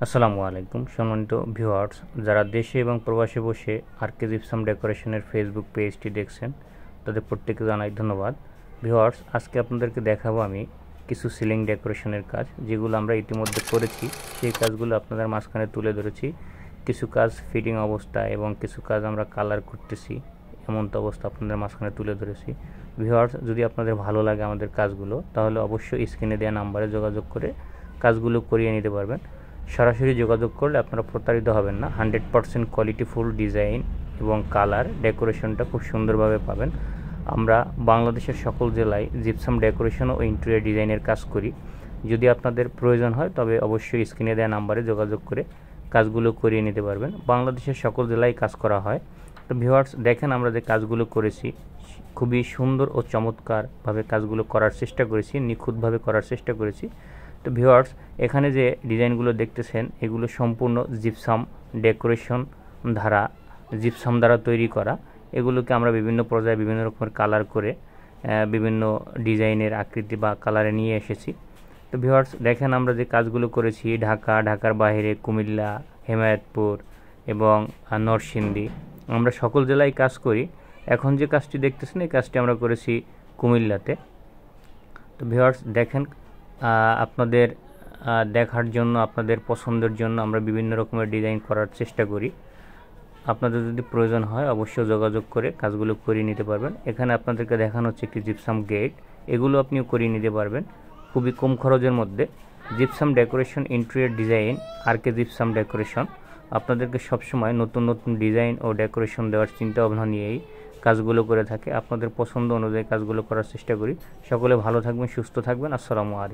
আসসালামু আলাইকুম সম্মানিত ভিউয়ার্স, যারা দেশে এবং প্রবাসে বসে আরকে জিপসাম ডেকোরেশনের ফেসবুক পেজটি দেখছেন তাদের প্রত্যেককে জানাই ধন্যবাদ। ভিউয়ার্স, আজকে আপনাদেরকে দেখাবো আমি কিছু সিলিং ডেকোরেশনের কাজ, যেগুলো আমরা ইতিমধ্যে করেছি। সেই কাজগুলো আপনাদের মাঝখানে তুলে ধরেছি। কিছু কাজ ফিটিং অবস্থা এবং কিছু কাজ আমরা কালার করতেছি, এমনটা অবস্থা আপনাদের মাঝখানে তুলে ধরেছি। ভিউয়ার্স, যদি আপনাদের ভালো লাগে আমাদের কাজগুলো, তাহলে অবশ্যই স্ক্রিনে দেওয়া নাম্বারে যোগাযোগ করে কাজগুলো করিয়ে নিতে পারবেন। সরাসরি যোগাযোগ করলে আপনারা প্রতারিত হবেন না। 100% কোয়ালিটিফুল ডিজাইন এবং কালার ডেকোরেশনটা খুব সুন্দরভাবে পাবেন। আমরা বাংলাদেশের সকল জেলায় জিপসাম ডেকোরেশন ও ইন্টেরিয়র ডিজাইনের কাজ করি। যদি আপনাদের প্রয়োজন হয় তবে অবশ্যই স্ক্রিনে দেওয়া নাম্বারে যোগাযোগ করে কাজগুলো করিয়ে নিতে পারবেন। বাংলাদেশের সকল জেলায় কাজ করা হয়। তো ভিউয়ার্স, দেখেন আমরা যে কাজগুলো করেছি, খুবই সুন্দর ও চমৎকারভাবে কাজগুলো করার চেষ্টা করেছি, নিখুঁতভাবে করার চেষ্টা করেছি। তো ভিউয়ার্স, এখানে যে ডিজাইনগুলো দেখতেছেন এগুলো সম্পূর্ণ জিপসাম ডেকোরেশন জিপসাম দ্বারা তৈরি করা। এগুলোকে আমরা বিভিন্ন পর্যায়ে বিভিন্ন রকমের কালার করে বিভিন্ন ডিজাইনের আকৃতি বা কালারে নিয়ে এসেছি। তো ভিউয়ার্স, দেখেন আমরা যে কাজগুলো করেছি ঢাকার বাইরে, কুমিল্লা, হেমায়েতপুর এবং নরসিংদী, আমরা সকল জেলায় কাজ করি। এখন যে কাজটি দেখতেছেন এই কাজটি আমরা করেছি কুমিল্লাতে। তো ভিউয়ার্স, দেখেন আপনাদের দেখার জন্য, আপনাদের পছন্দের জন্য আমরা বিভিন্ন রকমের ডিজাইন করার চেষ্টা করি। আপনাদের যদি প্রয়োজন হয় অবশ্যই যোগাযোগ করে কাজগুলো করিয়ে নিতে পারবেন। এখানে আপনাদেরকে দেখানো হচ্ছে একটি জিপসাম গেট, এগুলো আপনিও করিয়ে নিতে পারবেন খুবই কম খরচের মধ্যে। Gypsum decoration interior design RK gypsum decoration আপনাদেরকে সবসময় নতুন নতুন ডিজাইন ও ডেকোরেশন দেওয়ার চিন্তা ভাবনা নিয়েই কাজগুলো করে থাকে। আপনাদের পছন্দ অনুযায়ী কাজগুলো করার চেষ্টা করি। সকলে ভালো থাকবেন, সুস্থ থাকবেন। আসসালামু আলাইকুম।